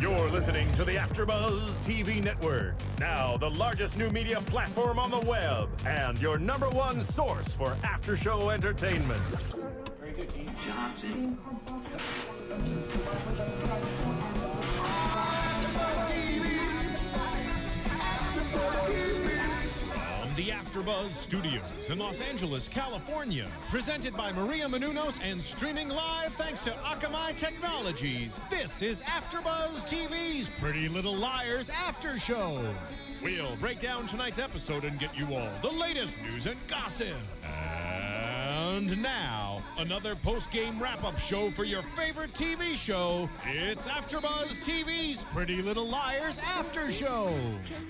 You're listening to the AFTERBUZZ TV network, now the largest new media platform on the web, and your #1 source for after-show entertainment. Very good, Keith Johnson. The AFTERBUZZ Studios in Los Angeles, California. Presented by Maria Menounos and streaming live thanks to Akamai Technologies. This is AFTERBUZZ TV's Pretty Little Liars After Show. We'll break down tonight's episode and get you all the latest news and gossip. And now, another post-game wrap-up show for your favorite TV show. It's AFTERBUZZ TV's Pretty Little Liars After Show.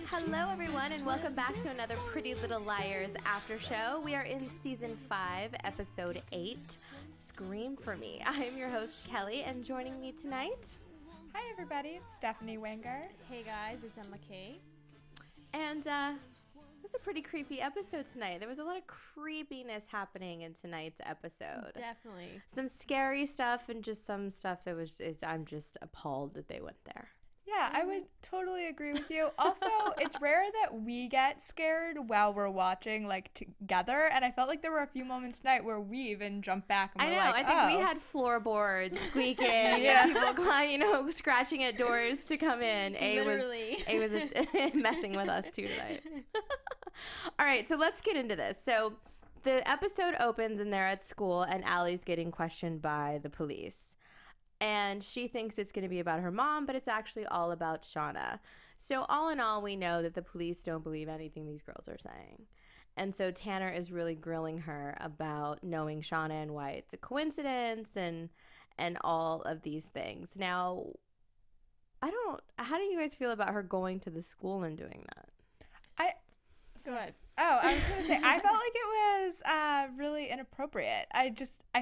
Hello, everyone, and welcome back to another Pretty Little Liars After Show. We are in Season 5, Episode 8, Scream For Me. I am your host, Kelly, and joining me tonight... Hi, everybody. It's Stephanie Wenger. Hey, guys. It's Emma Kay. And, it was a pretty creepy episode tonight. There was a lot of creepiness happening in tonight's episode. Definitely. Some scary stuff and just some stuff that I'm just appalled that they went there. Yeah, I would totally agree with you. Also, it's rare that we get scared while we're watching, like, together. And I felt like there were a few moments tonight where we even jumped back and were like, I think we had floorboards squeaking, yeah. And people, scratching at doors to come in. Literally. A was just messing with us too tonight. All right, so let's get into this. So the episode opens and they're at school and Allie's getting questioned by the police. And she thinks it's going to be about her mom, but it's actually all about Shauna. So all in all, we know that the police don't believe anything these girls are saying. And so Tanner is really grilling her about knowing Shauna and why it's a coincidence and all of these things. Now, how do you guys feel about her going to the school and doing that? Go ahead. Oh, I was going to say, I felt like it was really inappropriate. I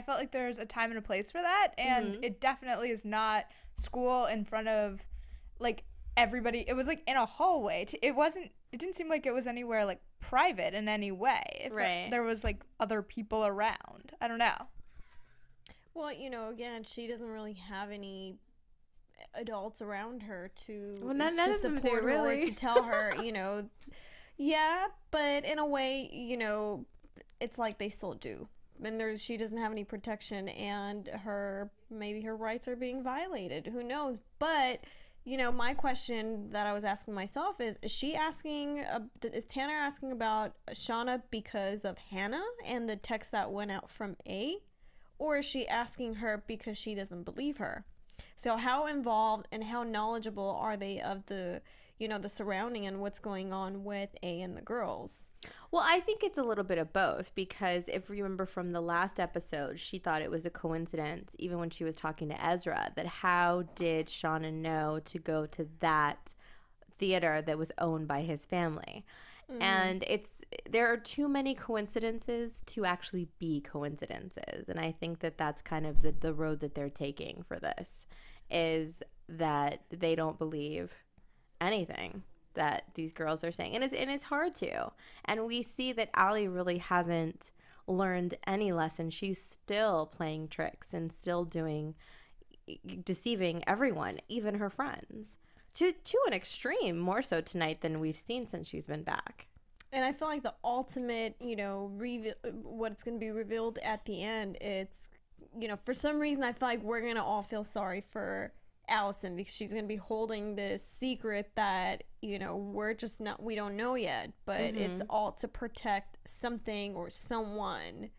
felt like there's a time and a place for that, and it definitely is not school in front of, like, everybody. It was, like, in a hallway. It didn't seem like it was anywhere, like, private in any way. Right. There was, like, other people around. I don't know. Well, again, she doesn't really have any adults around her to support her or to tell her, Yeah, but in a way, it's like they still do. And she doesn't have any protection, and maybe her rights are being violated. Who knows? But, my question that I was asking myself is Tanner asking about Shauna because of Hannah and the text that went out from A? Or is she asking her because she doesn't believe her? So how involved and how knowledgeable are they of the surrounding and what's going on with A and the girls? Well, I think it's a little bit of both, because if you remember from the last episode, she thought it was a coincidence, even when she was talking to Ezra, that how did Shauna know to go to that theater that was owned by his family? And there are too many coincidences to actually be coincidences. And I think that that's kind of the road that they're taking for this, is that they don't believe anything that these girls are saying, and it's hard to. And we see that Allie really hasn't learned any lesson. She's still playing tricks and still deceiving everyone, even her friends, to an extreme, more so tonight than we've seen since she's been back. And I feel like the ultimate, what's going to be revealed at the end, it's, for some reason I feel like we're going to all feel sorry for Allison, because she's going to be holding this secret that, we don't know yet, but it's all to protect something or someone.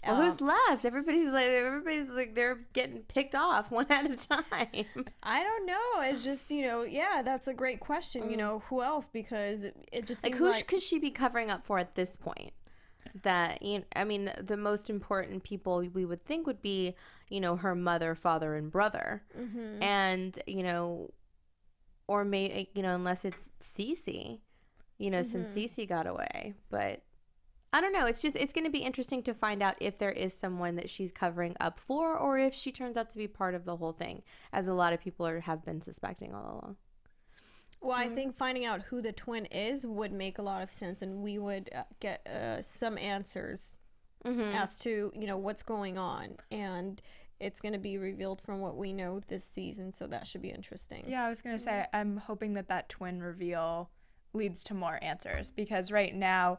Well, who's left? Everybody's like they're getting picked off one at a time. I don't know. It's just, that's a great question. Who else? Because it just seems who could she be covering up for at this point? That, the most important people we would think would be, her mother, father, and brother. And, or maybe, unless it's Cece, since Cece got away. But I don't know. It's going to be interesting to find out if there is someone that she's covering up for, or if she turns out to be part of the whole thing, as a lot of people have been suspecting all along. Well, I think finding out who the twin is would make a lot of sense, and we would get some answers as to, what's going on. And it's going to be revealed from what we know this season, so that should be interesting. Yeah, I was going to say, I'm hoping that twin reveal leads to more answers, because right now,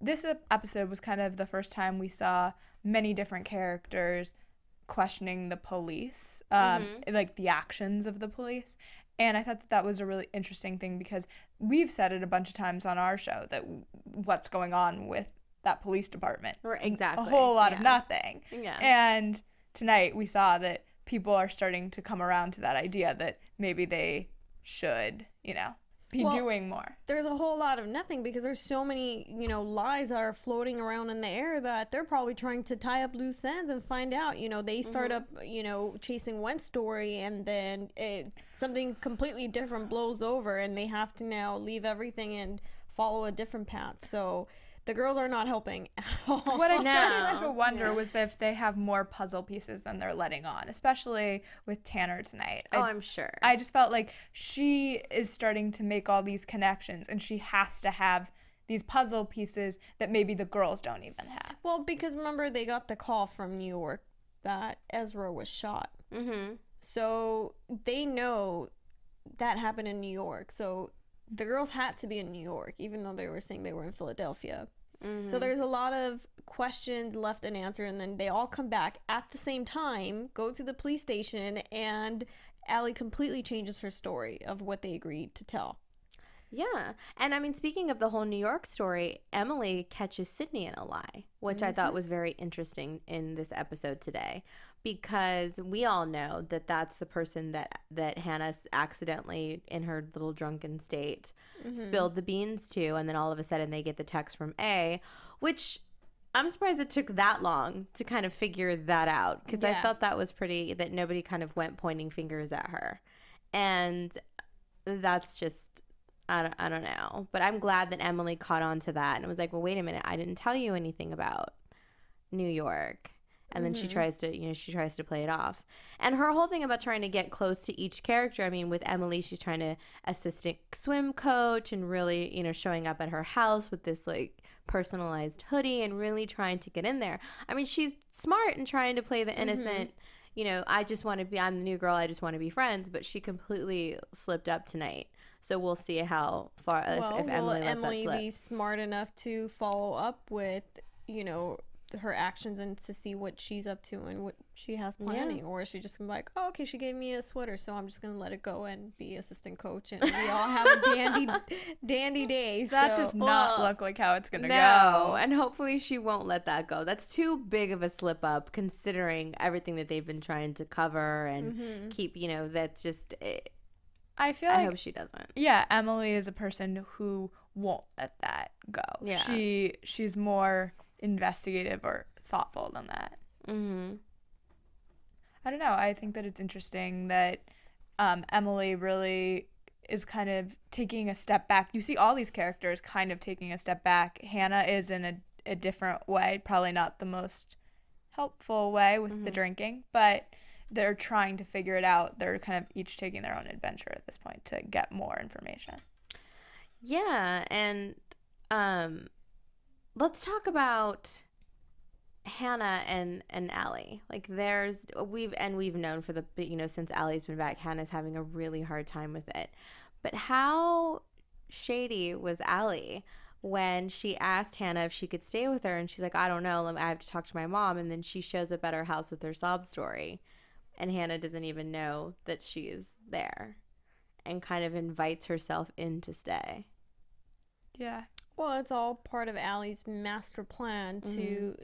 this episode was kind of the first time we saw many different characters questioning the police, like the actions of the police. And I thought that was a really interesting thing, because we've said it a bunch of times on our show that what's going on with that police department. Exactly. A whole lot of nothing. Yeah. And tonight we saw that people are starting to come around to that idea that maybe they should, be doing more. There's a whole lot of nothing, because there's so many, lies that are floating around in the air that they're probably trying to tie up loose ends and find out. They start up, chasing one story, and then something completely different blows over, and they have to now leave everything and follow a different path. So the girls are not helping at all. What I started to wonder was if they have more puzzle pieces than they're letting on, especially with Tanner tonight. I'm sure. I just felt like she is starting to make all these connections, and she has to have these puzzle pieces that maybe the girls don't even have. Well, because remember, they got the call from New York that Ezra was shot. Mm-hmm. So they know that happened in New York. So the girls had to be in New York, even though they were saying they were in Philadelphia. Mm-hmm. So there's a lot of questions left unanswered, and then they all come back at the same time, go to the police station, and Allie completely changes her story of what they agreed to tell. Yeah. And I mean, speaking of the whole New York story, Emily catches Sydney in a lie, which I thought was very interesting in this episode today, because we all know that that's the person that Hannah accidentally, in her little drunken state, spilled the beans to, and then all of a sudden they get the text from A, which I'm surprised it took that long to kind of figure that out, because I thought that was pretty, that nobody kind of went pointing fingers at her. And that's just, I don't know. But I'm glad that Emily caught on to that and was like, well, wait a minute, I didn't tell you anything about New York. And then she tries to play it off. And her whole thing about trying to get close to each character, I mean, with Emily, she's trying to assistant swim coach and really, showing up at her house with this like personalized hoodie and really trying to get in there. I mean, she's smart and trying to play the innocent, I'm the new girl, I just want to be friends. But she completely slipped up tonight. So we'll see how far, if Emily lets that slip. Be smart enough to follow up with, her actions and to see what she's up to and what she has planning, or is she just gonna be like, oh, okay, she gave me a sweater, so I'm just gonna let it go and be assistant coach, and we all have a dandy day. That does not look like how it's gonna go. No, and hopefully she won't let that go. That's too big of a slip up, considering everything that they've been trying to cover and keep. That's just. I hope she doesn't. Yeah, Emily is a person who won't let that go. Yeah, she's more investigative or thoughtful than that. I don't know. I think that it's interesting that Emily really is kind of taking a step back. You see all these characters kind of taking a step back. Hannah is in a different way, probably not the most helpful way with the drinking, but they're trying to figure it out. They're kind of each taking their own adventure at this point to get more information. Yeah, and let's talk about Hannah and Allie. Like we've known for the since Allie's been back, Hannah's having a really hard time with it. But how shady was Allie when she asked Hannah if she could stay with her, and she's like, I don't know, I have to talk to my mom, and then she shows up at her house with her sob story, and Hannah doesn't even know that she's there, and kind of invites herself in to stay. Yeah. Well, it's all part of Allie's master plan to,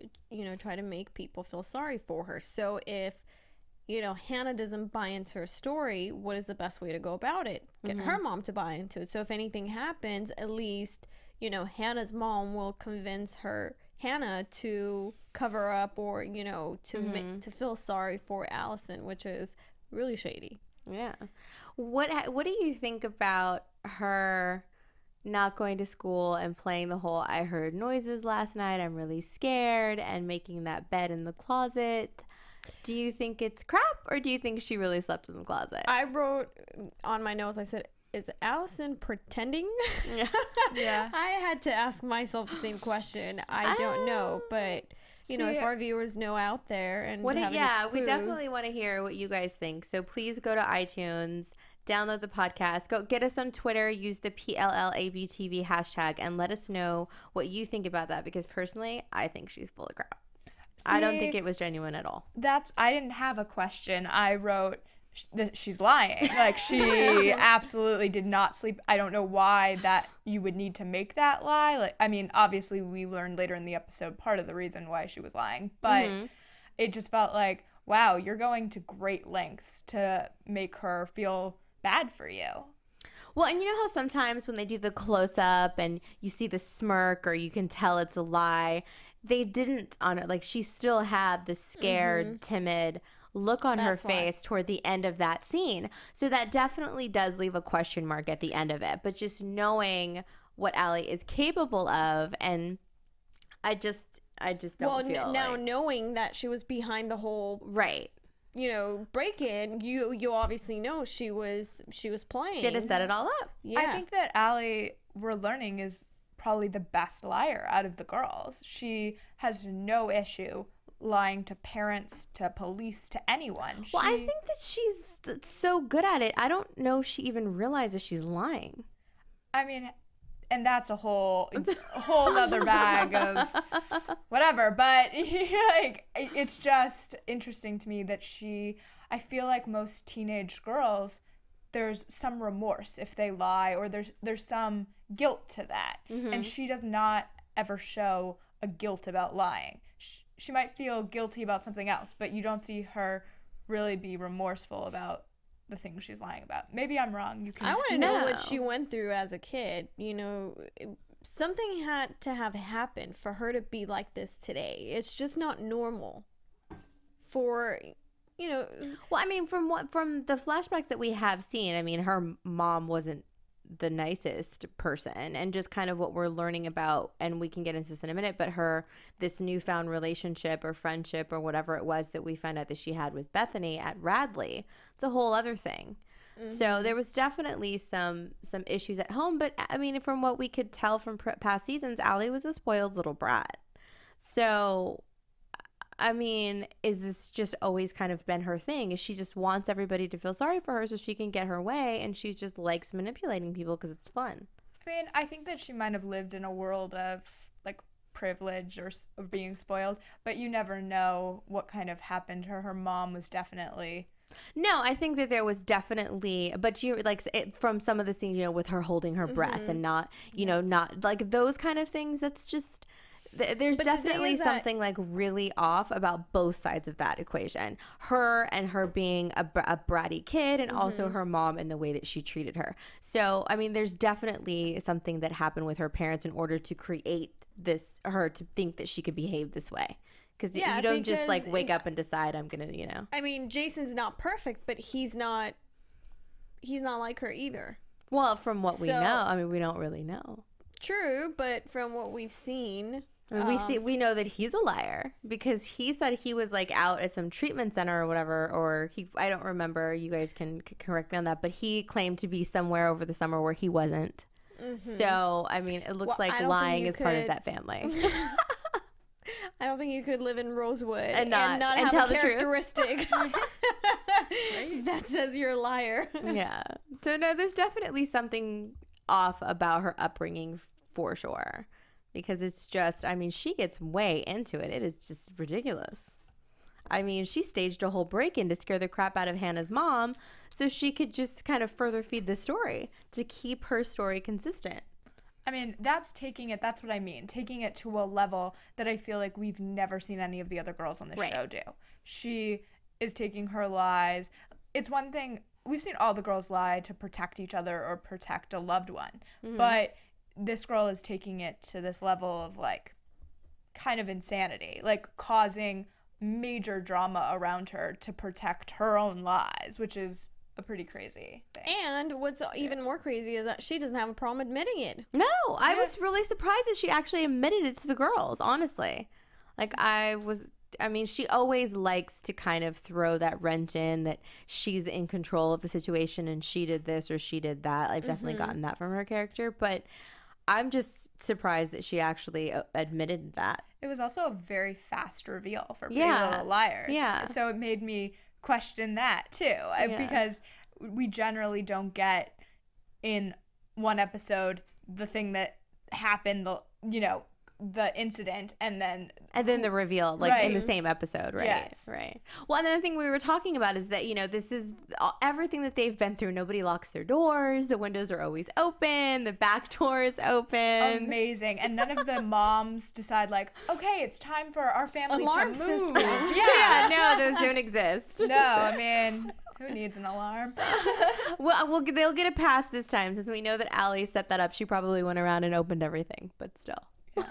try to make people feel sorry for her. So if, Hannah doesn't buy into her story, what is the best way to go about it? Get her mom to buy into it. So if anything happens, at least, Hannah's mom will convince Hannah to cover up or, to feel sorry for Allison, which is really shady. Yeah. What do you think about her not going to school and playing the whole I heard noises last night, I'm really scared, and making that bed in the closet? Do you think it's crap, or do you think she really slept in the closet? I wrote on my notes, I said, is Allison pretending? Yeah. I had to ask myself the same question. I don't know, but you know, if our viewers know out there and we clues. definitely want to hear what you guys think. So please go to iTunes, download the podcast, go get us on Twitter, use the PLLABTV hashtag, and let us know what you think about that, because personally, I think she's full of crap. I don't think it was genuine at all. I didn't have a question. I wrote that she's lying. Like, she absolutely did not sleep. I don't know why that you would need to make that lie. Like, I mean, obviously we learned later in the episode part of the reason why she was lying, but it just felt like, wow, you're going to great lengths to make her feel bad for you. Well, and you know how sometimes when they do the close-up and you see the smirk or you can tell it's a lie, they didn't on it. Like, she still had the scared, timid look on her face toward the end of that scene. So that definitely does leave a question mark at the end of it. But just knowing what Allie is capable of, and I just don't feel now knowing that she was behind the whole you know, break-in, you obviously know she was playing. She had to set it all up. Yeah. I think that Allie, we're learning, is probably the best liar out of the girls. She has no issue lying to parents, to police, to anyone. Well, I think that she's so good at it. I don't know if she even realizes she's lying. I mean, and that's a whole other bag of whatever. But like, it's just interesting to me that I feel like most teenage girls, there's some remorse if they lie, or there's some guilt to that. And she does not ever show a guilt about lying. She might feel guilty about something else, but you don't see her really be remorseful about the things she's lying about. Maybe I'm wrong. I want to know what she went through as a kid. You know, something had to have happened for her to be like this today. It's just not normal for, you know. Well, I mean, from the flashbacks that we have seen, I mean, her mom wasn't the nicest person, and just kind of what we're learning about, and we can get into this in a minute, but this newfound relationship or friendship or whatever it was that we found out that she had with Bethany at Radley, it's a whole other thing. So there was definitely some issues at home, but I mean, from what we could tell from past seasons, Allie was a spoiled little brat. So I mean, is this just always kind of been her thing? Is she just wants everybody to feel sorry for her so she can get her way, and she just likes manipulating people because it's fun? I mean, I think that she might have lived in a world of, like, privilege or of being spoiled, but you never know what kind of happened to her. Her mom was definitely... No, I think that there was definitely, but you like from some of the scenes, you know, with her holding her breath and not, you know, not like those kind of things. That's just... There's definitely something like really off about both sides of that equation. Her being a bratty kid, and also her mom and the way that she treated her. So, I mean, there's definitely something that happened with her parents in order to create her to think that she could behave this way. Because you don't just like wake up and decide I'm gonna, you know. I mean, Jason's not perfect, but he's not like her either. Well, from what we know, I mean, we don't really know. True, but from what we've seen. I mean, we know that he's a liar, because he said he was like out at some treatment center or whatever, or I don't remember, you guys can correct me on that, but he claimed to be somewhere over the summer where he wasn't. So, I mean, it looks like lying is part of that family. I don't think you could live in Rosewood and not have tell a the characteristic that says you're a liar. Yeah. So, no, there's definitely something off about her upbringing for sure. Because it's just, I mean, she gets way into it. It is just ridiculous. I mean, she staged a whole break-in to scare the crap out of Hannah's mom so she could just kind of further feed the story to keep her story consistent. I mean, that's what I mean. Taking it to a level that I feel like we've never seen any of the other girls on the show do. She is taking her lies. It's one thing, we've seen all the girls lie to protect each other or protect a loved one. But this girl is taking it to this level of, like, kind of insanity, like causing major drama around her to protect her own lies, which is a pretty crazy thing. And what's even more crazy is that she doesn't have a problem admitting it. No, I was really surprised that she actually admitted it to the girls, honestly. Like, I mean, she always likes to kind of throw that wrench in that she's in control of the situation and she did this or she did that. I've definitely gotten that from her character, but I'm just surprised that she actually admitted that. It was also a very fast reveal for Pretty Little Liars. Yeah. So it made me question that too, because we generally don't get in one episode the thing that happened, the incident, and then the reveal, like in the same episode, right? Yes. Right. Well, another thing we were talking about is that, this is everything that they've been through. Nobody locks their doors. The windows are always open. The back door is open. Amazing. And none of the moms decide like, okay, it's time for our family alarm to move. system. Yeah, no, those don't exist. No, I mean, who needs an alarm? Well, they'll get a pass this time, since we know that Allie set that up. She probably went around and opened everything, but still.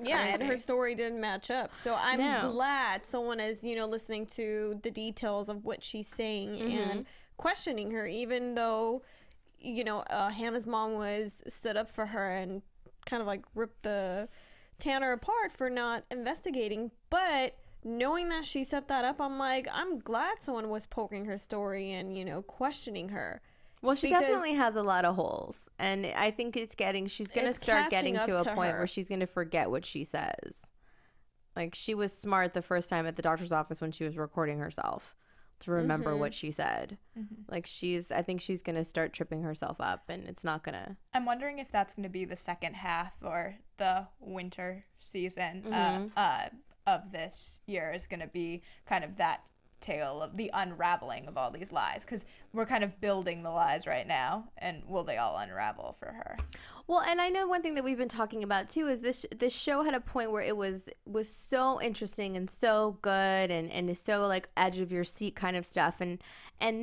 Yeah, and her story didn't match up. So I'm glad someone is, listening to the details of what she's saying and questioning her, even though, Hannah's mom stood up for her and kind of like ripped the Tanner apart for not investigating. But knowing that she set that up, I'm like, I'm glad someone was poking her story and, questioning her. Well, she definitely has a lot of holes, and I think she's going to start getting to a point where she's going to forget what she says. Like, she was smart the first time at the doctor's office when she was recording herself to remember what she said. Like, I think she's going to start tripping herself up, and it's not going to. I'm wondering if that's going to be the second half or the winter season of this year is going to be kind of that tale of the unraveling of all these lies, because we're kind of building the lies right now, and will they all unravel for her? Well, and I know one thing that we've been talking about too is this show had a point where it was so interesting and so good and is so like edge of your seat kind of stuff, and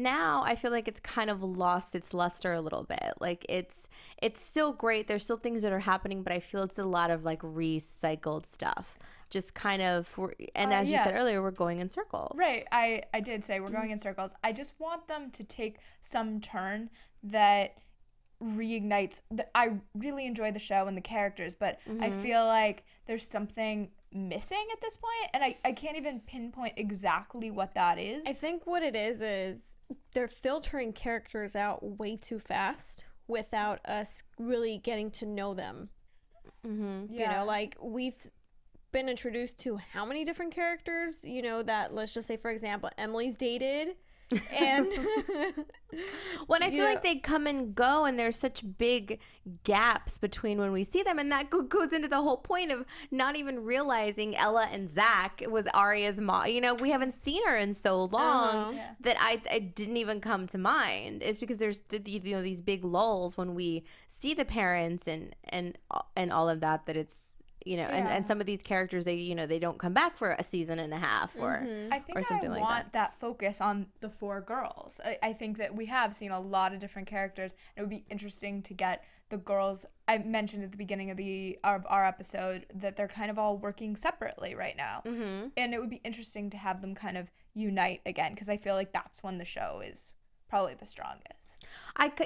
now I feel like it's kind of lost its luster a little bit. Like it's still great, there's still things that are happening, but I feel it's a lot of like recycled stuff. Just kind of, and as you said earlier, we're going in circles. Right. I did say we're going in circles. I just want them to take some turn that reignites. I really enjoy the show and the characters, but I feel like there's something missing at this point, and I can't even pinpoint exactly what that is. I think what it is they're filtering characters out way too fast without us really getting to know them. Like we've been introduced to how many different characters, that, let's just say, for example, Emily's dated, and when I feel like they come and go, and there's such big gaps between when we see them, and that goes into the whole point of not even realizing Ella and Zach was Aria's mom. We haven't seen her in so long that I didn't even come to mind. It's because there's these big lulls when we see the parents and all of that it's and some of these characters, they don't come back for a season and a half or I think something like want that focus on the four girls. I think that we have seen a lot of different characters. It would be interesting to get the girls. I mentioned at the beginning of our episode that they're kind of all working separately right now, and it would be interesting to have them kind of unite again, because I feel like that's when the show is probably the strongest.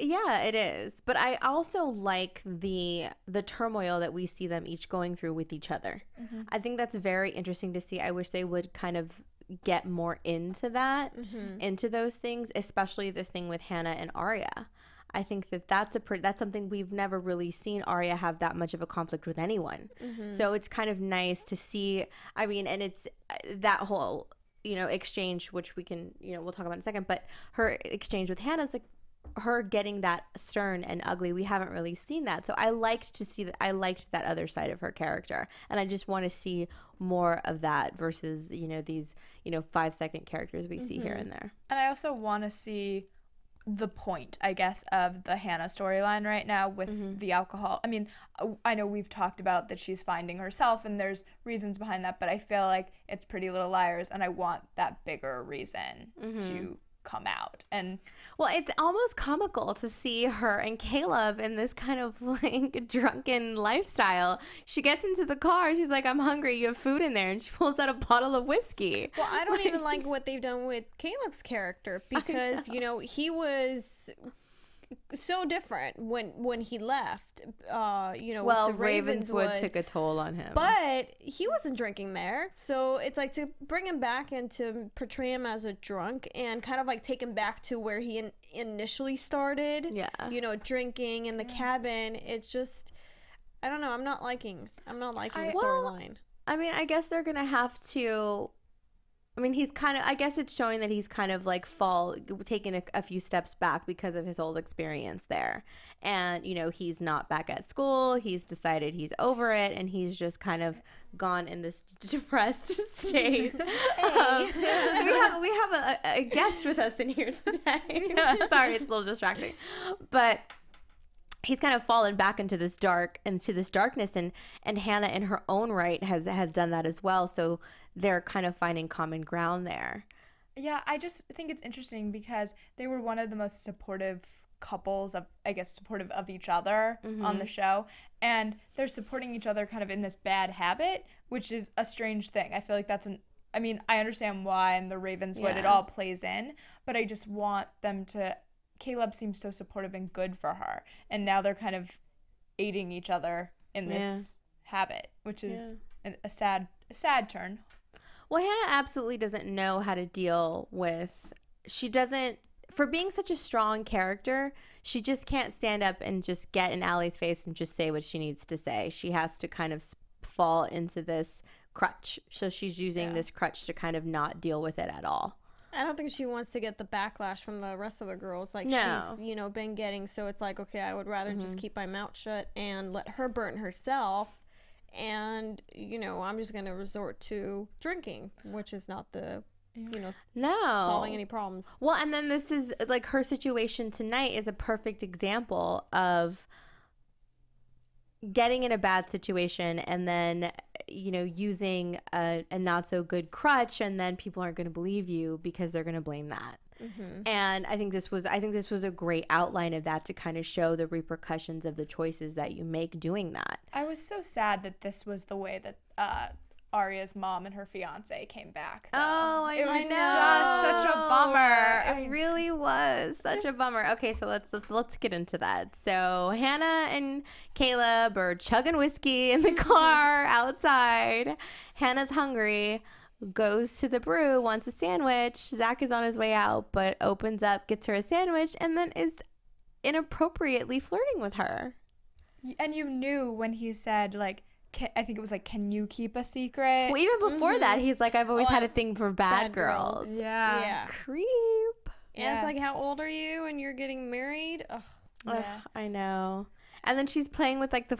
Yeah, it is. But I also like the turmoil that we see them each going through with each other. I think that's very interesting to see. I wish they would kind of get more into that, into those things, especially the thing with Hannah and Aria. I think that's something we've never really seen Aria have that much of a conflict with anyone. So it's kind of nice to see. I mean, and it's that whole exchange, which we can we'll talk about in a second, but her exchange with Hannah's like her getting that stern and ugly. We haven't really seen that, so I liked to see that. I liked that other side of her character, and I just want to see more of that versus these 5-second characters we see here and there. And I also want to see the point, I guess, of the Hannah storyline right now with the alcohol. I mean, I know we've talked about that she's finding herself and there's reasons behind that, but I feel like it's Pretty Little Liars, and I want that bigger reason to come out. And well, it's almost comical to see her and Caleb in this kind of like drunken lifestyle. She gets into the car, she's like, I'm hungry, you have food in there, and she pulls out a bottle of whiskey. Well, I don't even like what they've done with Caleb's character, because he was so different when he left. Well, to Ravenswood took a toll on him, but he wasn't drinking there, so it's like to bring him back and to portray him as a drunk and kind of like take him back to where he initially started. Drinking in the cabin. It's just, I don't know. I'm not liking the storyline. I mean, I guess they're gonna have to. I mean, he's kind of. I guess it's showing that he's kind of like taking a few steps back because of his old experience there, and you know, he's not back at school. He's decided he's over it, and he's just kind of gone in this depressed state. So we have a guest with us in here today. Sorry, it's a little distracting, but he's kind of fallen back into this darkness, and Hannah in her own right has done that as well. So they're kind of finding common ground there. Yeah, I just think it's interesting because they were one of the most supportive couples of, I guess, supportive of each other on the show, and they're supporting each other kind of in this bad habit, which is a strange thing. I feel like I mean, I understand why and the Ravenswood, it all plays in, but I just want them to. Caleb seems so supportive and good for her, and now they're kind of aiding each other in this habit, which is a sad turn. Well, Hannah absolutely doesn't know how to deal with. She doesn't. For being such a strong character, she just can't stand up and just get in Allie's face and just say what she needs to say. She has to kind of fall into this crutch. So she's using this crutch to kind of not deal with it at all. I don't think she wants to get the backlash from the rest of the girls. Like, she's, you know, been getting. So it's like, okay, I would rather just keep my mouth shut and let her burn herself. And, you know, I'm just going to resort to drinking, which is not the, you know, solving any problems. Well, and then this is, like, her situation tonight is a perfect example of getting in a bad situation and then, you know, using a not so good crutch, and then people aren't going to believe you because they're going to blame that. And I think this was a great outline of that, to kind of show the repercussions of the choices that you make doing that. I was so sad that this was the way that Aria's mom and her fiance came back, though. Oh, I know. It was just such a bummer. It really was such a bummer. Okay, so let's get into that. So Hannah and Caleb are chugging whiskey in the car outside. Hannah's hungry, goes to the brew, wants a sandwich. Zach is on his way out, but opens up, gets her a sandwich, and then is inappropriately flirting with her. And you knew when he said, like, I think it was like, can you keep a secret? Well, even before that, he's like, I've always had a thing for bad girls. Yeah. Creep. And it's like, how old are you and you're getting married? Ugh. Yeah. I know. And then she's playing with like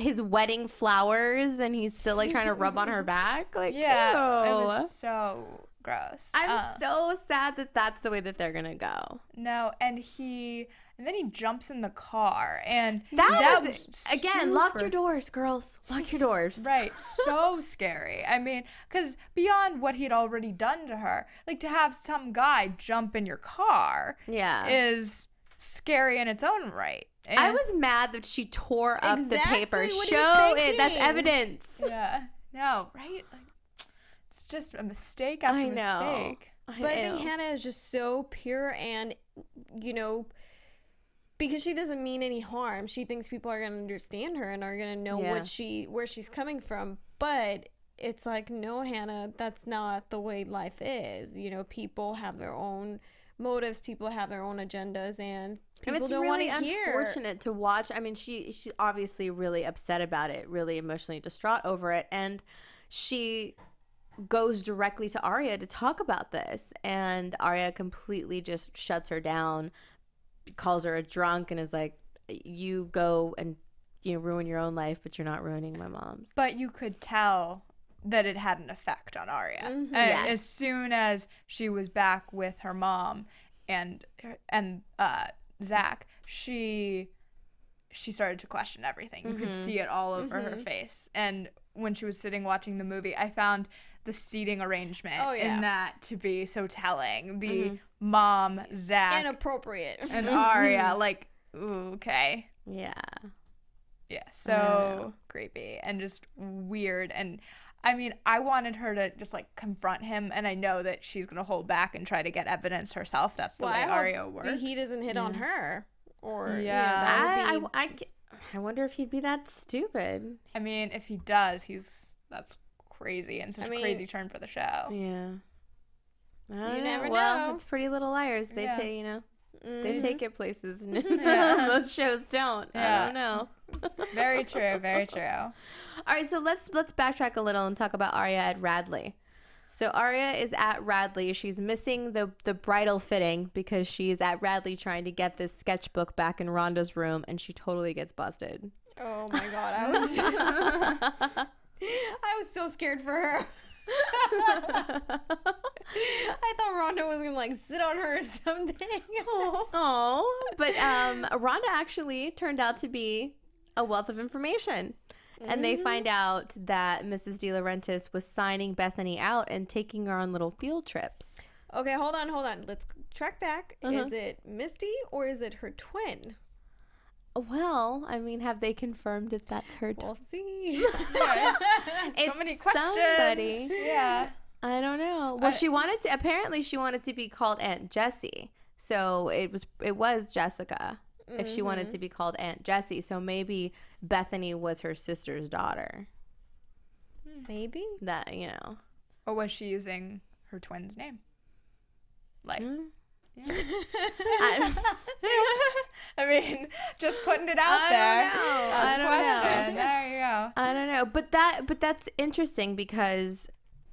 his wedding flowers, and he's still like trying to rub on her back. Like, it ew. was so gross. I'm so sad that that's the way that they're gonna go. No, and then he jumps in the car, and that was again, super... lock your doors, girls. Lock your doors. Right, so scary. I mean, because beyond what he'd already done to her, like, to have some guy jump in your car, is scary in its own right. And I was mad that she tore up the paper. What Show it. That's evidence. Yeah. No, right? Like, it's just a mistake after mistake. But I think Hannah is just so pure, and, you know, because she doesn't mean any harm. She thinks people are going to understand her and are going to know where she's coming from. But it's like, no, Hannah, that's not the way life is. You know, people have their own motives, people have their own agendas, and people don't want to hear. It's really unfortunate to watch. I mean, she's obviously really upset about it, really emotionally distraught over it, and she goes directly to Aria to talk about this, and Aria completely just shuts her down, calls her a drunk, and is like, you go and, you know, ruin your own life, but you're not ruining my mom's. But you could tell that it had an effect on Aria. And as soon as she was back with her mom and Zach, she started to question everything. You could see it all over her face. And when she was sitting watching the movie, I found the seating arrangement in that to be so telling. The mom, Zach, inappropriate, and Aria, like, ooh, okay. Yeah, so creepy and just weird. And I mean, I wanted her to just, like, confront him, and I know that she's going to hold back and try to get evidence herself. That's the way Aria works. He doesn't hit on her. Or, I wonder if he'd be that stupid. I mean, if he does, that's crazy, and such a crazy turn for the show. Yeah. You never know. Well, it's Pretty Little Liars. They tell you know. They take it places most shows don't. I don't know. Very true. Very true. All right, so let's backtrack a little and talk about Aria at Radley. So Aria is at Radley. She's missing the bridal fitting because she's at Radley trying to get this sketchbook back in Rhonda's room, and she totally gets busted. Oh my god, I was so scared for her. I thought Rhonda was gonna like sit on her or something. Oh, but Rhonda actually turned out to be a wealth of information. And they find out that Mrs. De Laurentiis was signing Bethany out and taking her on little field trips. Okay, hold on. Let's track back. Is it Misty or is it her twin? Well, I mean, have they confirmed if that's her twin? We'll see. So many questions. Somebody. Yeah. I don't know. Well, apparently she wanted to be called Aunt Jessie. So it was Jessica. If she wanted to be called Aunt Jessie. So maybe Bethany was her sister's daughter. Maybe. That, you know. Or was she using her twin's name? Like, yeah. I mean, just putting it out there. I don't know. There you go. I don't know. But that's interesting because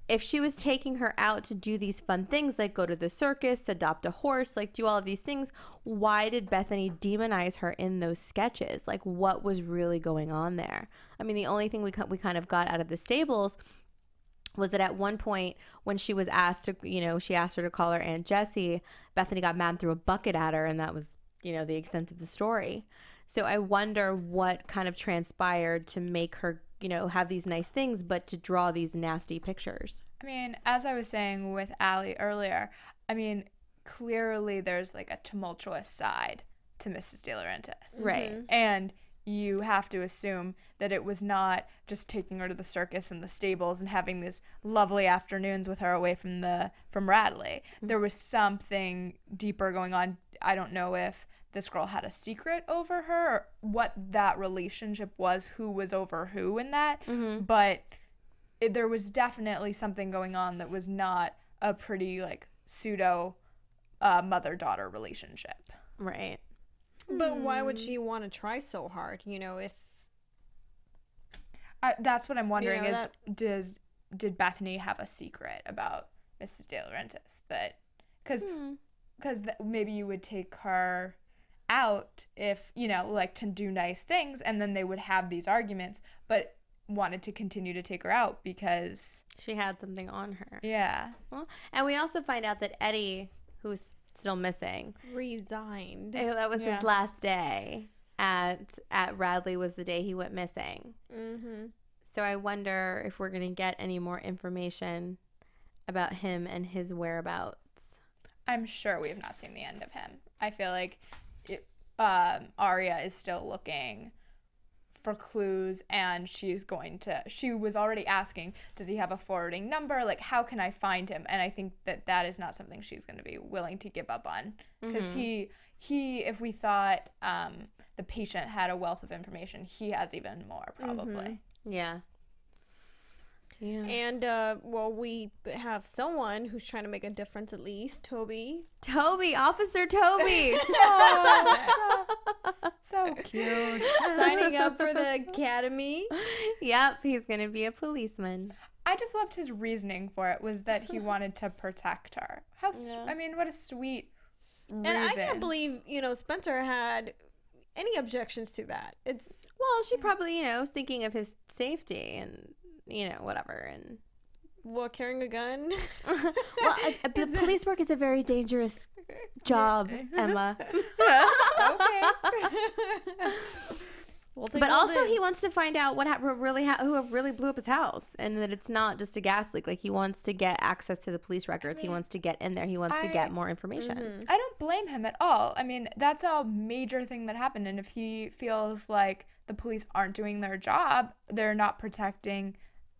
if she was taking her out to do these fun things, like go to the circus, adopt a horse, like do all of these things, why did Bethany demonize her in those sketches? Like, what was really going on there? I mean, the only thing we kind of got out of the stables was that at one point when she was asked to, she asked her to call her Aunt Jessie, Bethany got mad and threw a bucket at her, and that was, the extent of the story. So I wonder what kind of transpired to make her have these nice things, but to draw these nasty pictures. I mean, as I was saying with Allie earlier, I mean, clearly there's like a tumultuous side to Mrs. De Laurentiis. Right. And you have to assume that it was not just taking her to the circus and the stables and having these lovely afternoons with her away from Radley. There was something deeper going on. I don't know if this girl had a secret over her or what that relationship was, who was over who in that. But there was definitely something going on that was not a pretty like pseudo mother-daughter relationship. Right. But why would she want to try so hard? If that's what I'm wondering did Bethany have a secret about Mrs. De Laurentiis that because maybe you would take her out if like to do nice things, and then they would have these arguments, but wanted to continue to take her out because she had something on her. Yeah. Well, and we also find out that Eddie, who's still missing, resigned. That was his last day at Radley, was the day he went missing. So I wonder if we're gonna get any more information about him and his whereabouts. I'm sure we have not seen the end of him. I feel like Aria is still looking for clues, and she was already asking, does he have a forwarding number? Like, how can I find him? And I think that is not something she's going to be willing to give up on, because he if we thought the patient had a wealth of information, he has even more probably. Yeah. And we have someone who's trying to make a difference, at least Toby, Officer Toby. Oh, so cute. Signing up for the academy. Yep, he's gonna be a policeman. I just loved his reasoning for it, was that he wanted to protect her. I mean, what a sweet reason. And I can't believe Spencer had any objections to that. She probably was thinking of his safety and whatever. And carrying a gun. Police work is a very dangerous job, Emma. Okay. But also he wants to find out who really blew up his house, and that it's not just a gas leak. Like, he wants to get access to the police records. He wants to get in there. He wants to get more information. I don't blame him at all. I mean, that's a major thing that happened, and if he feels like the police aren't doing their job, they're not protecting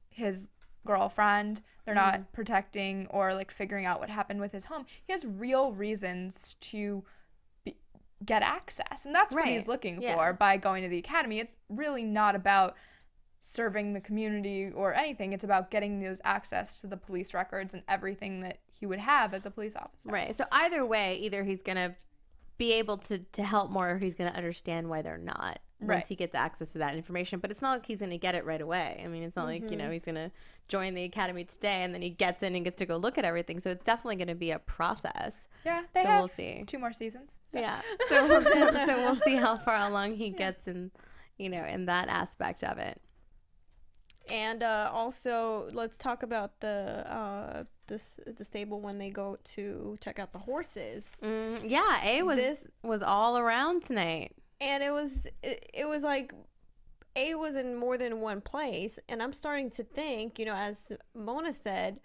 his girlfriend, they're not protecting or like figuring out what happened with his home, he has real reasons to get access, and that's what he's looking for by going to the academy. It's really not about serving the community or anything. It's about getting those access to the police records and everything that he would have as a police officer. Right. So either way, either he's gonna be able to help more, he's going to understand why they're not once he gets access to that information. But it's not like he's going to get it right away. I mean, it's not like, you know, he's going to join the academy today and then he gets in and gets to go look at everything. So it's definitely going to be a process. Yeah, they have we'll see. 2 more seasons. So. Yeah. So we'll see how far along he gets in, you know, in that aspect of it. And also, let's talk about the stable when they go to check out the horses. Yeah, A was all around tonight, and it was like A was in more than one place, and I'm starting to think, you know, as Mona said,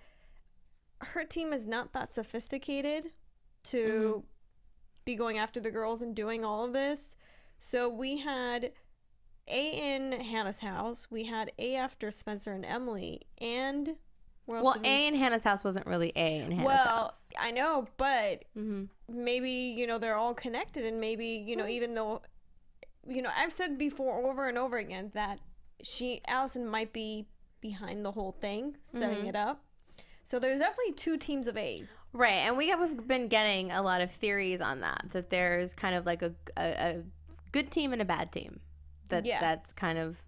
her team is not that sophisticated to be going after the girls and doing all of this. So we had A in Hannah's house. We had A after Spencer and Emily. And well, A in Hannah's house wasn't really A in Hannah's house. Well, I know, but maybe, you know, they're all connected, and maybe, you know, even though, you know, I've said before over and over again that Allison might be behind the whole thing, setting it up. So there's definitely 2 teams of A's. Right, and we've been getting a lot of theories on that there's kind of like a good team and a bad team. That's kind of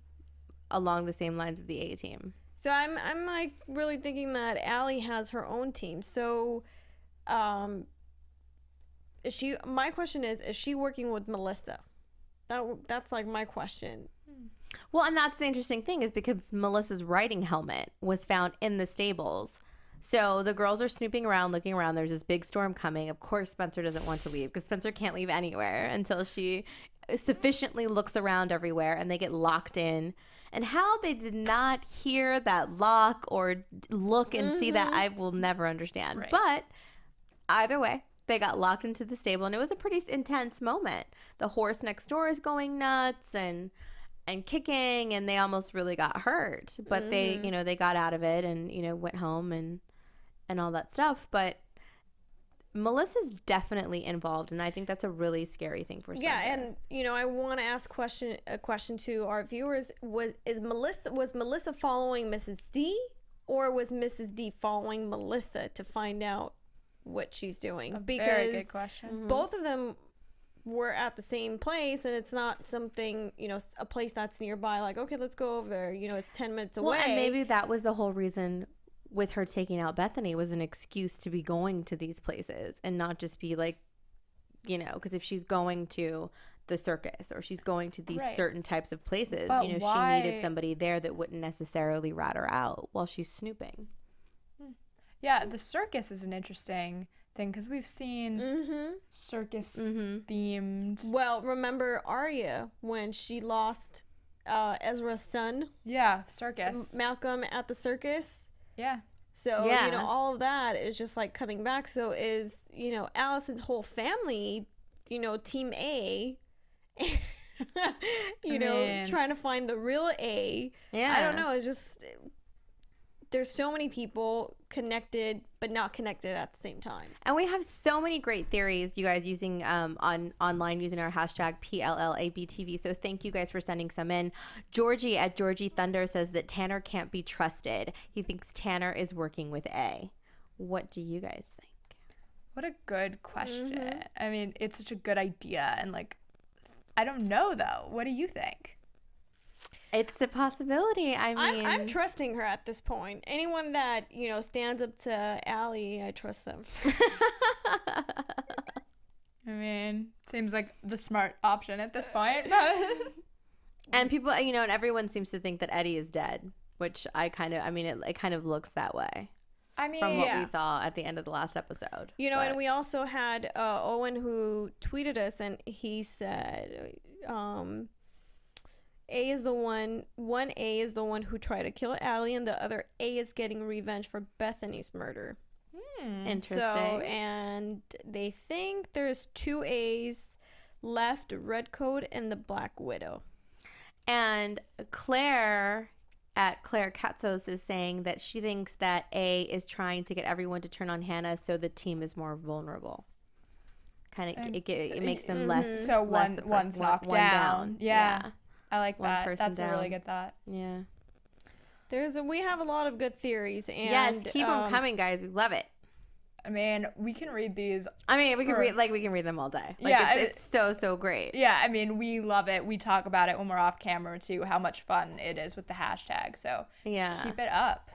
along the same lines of the A team. So I'm like really thinking that Allie has her own team. So my question is she working with Melissa? That's like my question. Well, and that's the interesting thing, is because Melissa's riding helmet was found in the stables. So the girls are snooping around, looking around. There's this big storm coming. Of course, Spencer doesn't want to leave because Spencer can't leave anywhere until she sufficiently looks around everywhere, and they get locked in. And how they did not hear that lock or look and see that, I will never understand. Right. But either way, they got locked into the stable, and it was a pretty intense moment. The horse next door is going nuts and kicking, and they almost really got hurt. But they, you know, they got out of it and, you know, went home and all that stuff. But Melissa's definitely involved, and I think that's a really scary thing for Spencer. Yeah, and you know, I want to ask a question to our viewers: was Melissa following Mrs. D, or was Mrs. D following Melissa to find out what she's doing? Because very good question. Both of them were at the same place, and it's not something, you know, a place that's nearby. Like, okay, let's go over there. You know, it's 10 minutes away. Well, and maybe that was the whole reason with her taking out Bethany, was an excuse to be going to these places and not just be like, you know, because if she's going to the circus or she's going to these certain types of places, but you know, she needed somebody there that wouldn't necessarily rat her out while she's snooping. Yeah, the circus is an interesting thing because we've seen circus themed. Well, remember Aria when she lost Ezra's son? Yeah, circus. Malcolm at the circus. Yeah. So, you know, all of that is just like coming back. So is, you know, Allison's whole family, you know, team A, you know, trying to find the real A. Yeah. I don't know. It's just, there's so many people connected but not connected at the same time. And we have so many great theories, you guys, using online using our hashtag PLLABTV. So thank you guys for sending some in. Georgie at Georgie Thunder says that Tanner can't be trusted. He thinks Tanner is working with A. What do you guys think? What a good question. I mean, it's such a good idea, and like, I don't know though. What do you think? It's a possibility. I mean, I'm trusting her at this point. Anyone that, you know, stands up to Allie, I trust them. I mean, seems like the smart option at this point. And people, you know, and everyone seems to think that Eddie is dead, which it kind of looks that way. I mean, from what we saw at the end of the last episode. You know, and we also had Owen who tweeted us, and he said, one A is the one who tried to kill Allie, and the other A is getting revenge for Bethany's murder. Interesting. So, and they think there's 2 A's left, Redcoat and the Black Widow. And Claire at Claire Katzos is saying that she thinks that A is trying to get everyone to turn on Hannah so the team is more vulnerable. Kind of, it makes them less. So one's knocked down. Yeah. I like that. That's a really good thought. Yeah. We have a lot of good theories. And yes, keep them coming, guys. We love it. I mean, we can read these. I mean, we can read them all day. Like, yeah, it's so great. Yeah, I mean, we love it. We talk about it when we're off camera too, how much fun it is with the hashtag. So yeah, keep it up.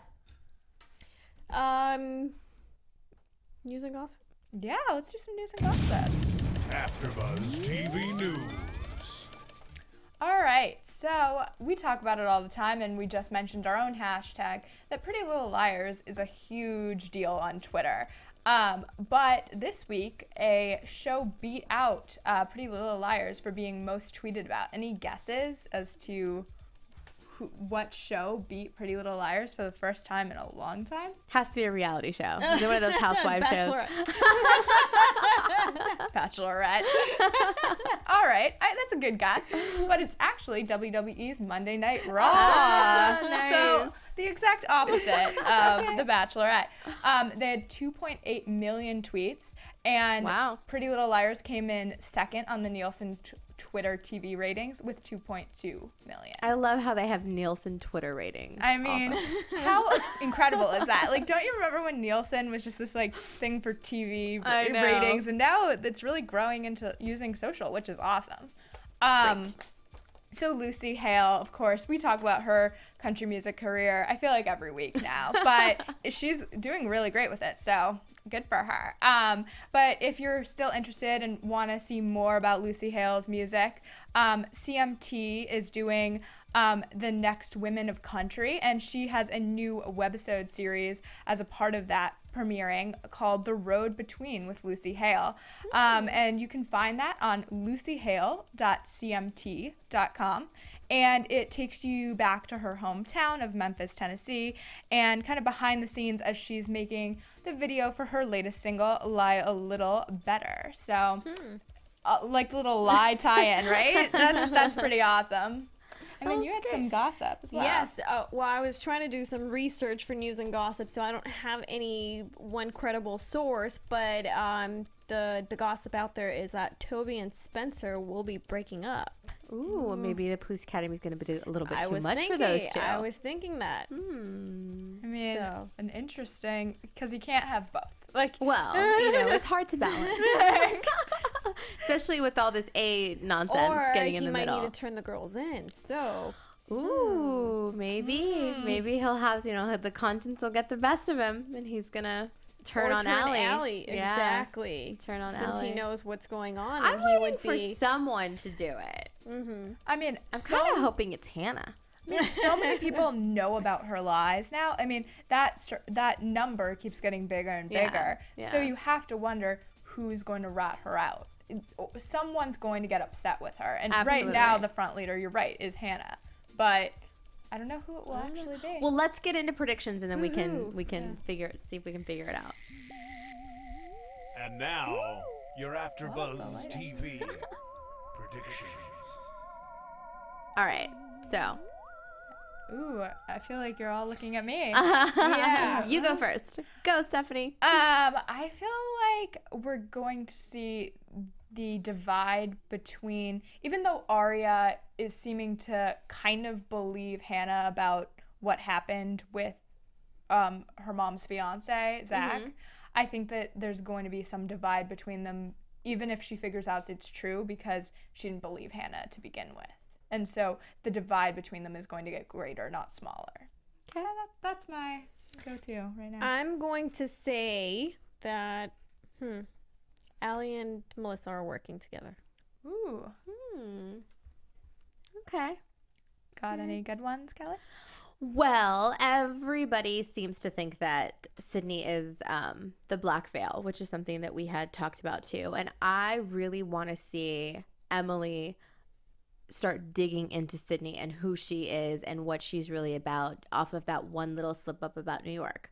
News and gossip. Yeah, let's do some news and gossip. AfterBuzz TV News. All right, so we talk about it all the time, and we just mentioned our own hashtag, that Pretty Little Liars is a huge deal on Twitter. But this week, a show beat out Pretty Little Liars for being most tweeted about. Any guesses as to what show beat Pretty Little Liars for the first time in a long time? Has to be a reality show. Is it one of those housewife shows? Bachelorette. All right, that's a good guess. But it's actually WWE's Monday Night Raw. Nice. So the exact opposite of The Bachelorette. They had 2.8 million tweets, and wow. Pretty Little Liars came in second on the Nielsen Twitter TV ratings with 2.2 million. I love how they have Nielsen Twitter ratings. I mean, how incredible is that? Like, don't you remember when Nielsen was just this like thing for TV ratings, and now it's really growing into using social, which is awesome. So Lucy Hale, of course, we talk about her country music career, I feel like every week now, but she's doing really great with it, so good for her. But if you're still interested and want to see more about Lucy Hale's music, CMT is doing The Next Women of Country, and she has a new webisode series as a part of that premiering called The Road Between with Lucy Hale. And you can find that on lucyhale.cmt.com. And it takes you back to her hometown of Memphis, Tennessee, and kind of behind the scenes as she's making the video for her latest single, Lie a Little Better. So, like a little lie tie-in, right? That's pretty awesome. And then you had some gossip as well. Yes. Well, I was trying to do some research for news and gossip, so I don't have any one credible source, but the gossip out there is that Toby and Spencer will be breaking up. Ooh, maybe the police academy is going to be a little bit too much for thinking, those two. I was thinking that. I mean, an interesting, because you can't have both. Like, well, it's hard to balance. Especially with all this nonsense getting in the middle. Or he might need to turn the girls in, so. Ooh, maybe. Maybe he'll have, the conscience will get the best of him, and he's going to turn on Allie. Yeah. Exactly. Turn on Since Allie. Since he knows what's going on. I'm and he waiting would for someone to do it. I mean, I'm kind of hoping it's Hannah. I mean, so many people know about her lies now. I mean, that number keeps getting bigger and bigger. Yeah. So you have to wonder who's going to rat her out. Someone's going to get upset with her. And Absolutely. Right now, the front leader, you're right, is Hannah. But I don't know who it will actually be. Well, let's get into predictions, and then we can see if we can figure it out. And now, your AfterBuzz TV predictions. All right, so. Ooh, I feel like you're all looking at me. Yeah. You go first. Go, Stephanie. I feel like we're going to see the divide between, even though Aria is seeming to kind of believe Hannah about what happened with her mom's fiance, Zach, I think that there's going to be some divide between them, even if she figures out it's true, because she didn't believe Hannah to begin with. And so the divide between them is going to get greater, not smaller. Okay, that's my go-to right now. I'm going to say that Allie and Melissa are working together. Ooh. Okay. Got any good ones, Kelly? Well, everybody seems to think that Sydney is the Black Veil, which is something that we had talked about too. And I really want to see Emily start digging into Sydney and who she is and what she's really about off of that one little slip up about New York.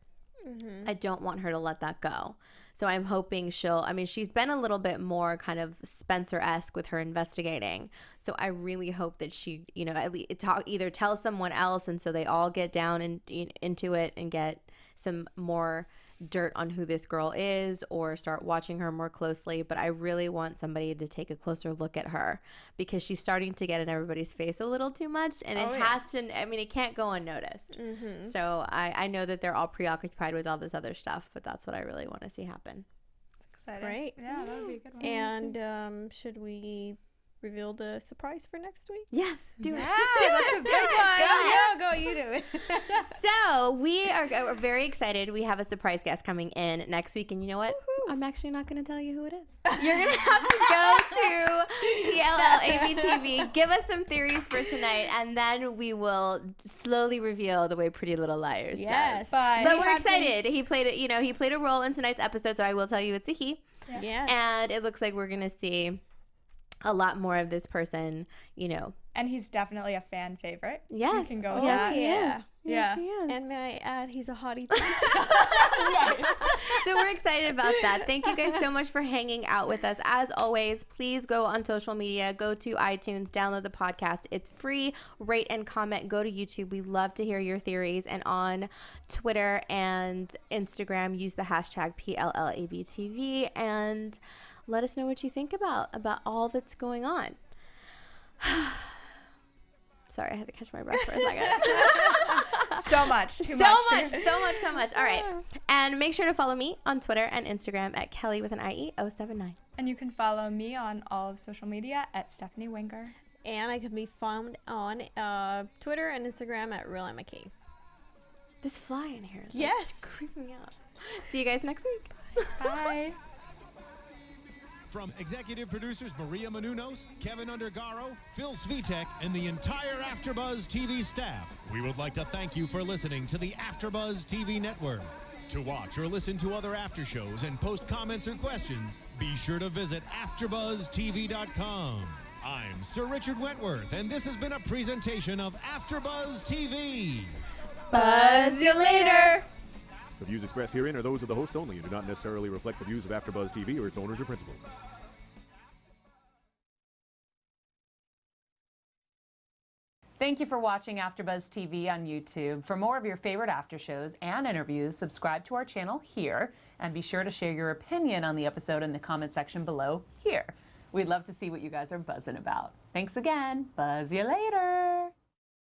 I don't want her to let that go. So I'm hoping she's been a little bit more kind of Spencer-esque with her investigating. So I really hope that she, at least either tell someone else, and so they all get down and into it and get some more dirt on who this girl is or start watching her more closely, but I really want somebody to take a closer look at her because she's starting to get in everybody's face a little too much, and it has to, I mean, it can't go unnoticed. So I know that they're all preoccupied with all this other stuff, but that's what I really want to see happen. It's exciting. Great. Yeah, that would be a good one. And should we reveal the surprise for next week? Yes, do it. That's a big one. Go, you do it. So we're very excited. We have a surprise guest coming in next week, and you know what? I'm actually not going to tell you who it is. You're going to have to go to PLL ABTV, give us some theories for tonight, and then we will slowly reveal the way Pretty Little Liars does. But we're excited. He played it. You know, he played a role in tonight's episode, so I will tell you it's a he. Yeah. And it looks like we're going to see a lot more of this person, you know. And he's definitely a fan favorite. Yes. You can go with yes, that. he is. Yeah. Yes, he is. And may I add, he's a hottie too. So we're excited about that. Thank you guys so much for hanging out with us. As always, please go on social media, go to iTunes, download the podcast. It's free. Rate and comment. Go to YouTube. We love to hear your theories. And on Twitter and Instagram, use the hashtag PLLABTV and let us know what you think about all that's going on. Sorry, I had to catch my breath for a second. So much. Too much. So much. All right. And make sure to follow me on Twitter and Instagram at Kellie with an IE 079. And you can follow me on all of social media at Stephanie Wenger. And I can be found on Twitter and Instagram at Real Emma Key. This fly in here is yes, creeping me out. See you guys next week. Bye. From executive producers Maria Menounos, Kevin Undergaro, Phil Svitek, and the entire AfterBuzz TV staff, we would like to thank you for listening to the AfterBuzz TV network. To watch or listen to other after shows and post comments or questions, be sure to visit AfterBuzzTV.com. I'm Sir Richard Wentworth, and this has been a presentation of AfterBuzz TV. Buzz you later. The views expressed herein are those of the hosts only and do not necessarily reflect the views of AfterBuzz TV or its owners or principals. Thank you for watching AfterBuzz TV on YouTube. For more of your favorite after shows and interviews, subscribe to our channel here, and be sure to share your opinion on the episode in the comment section below here. We'd love to see what you guys are buzzing about. Thanks again. Buzz you later.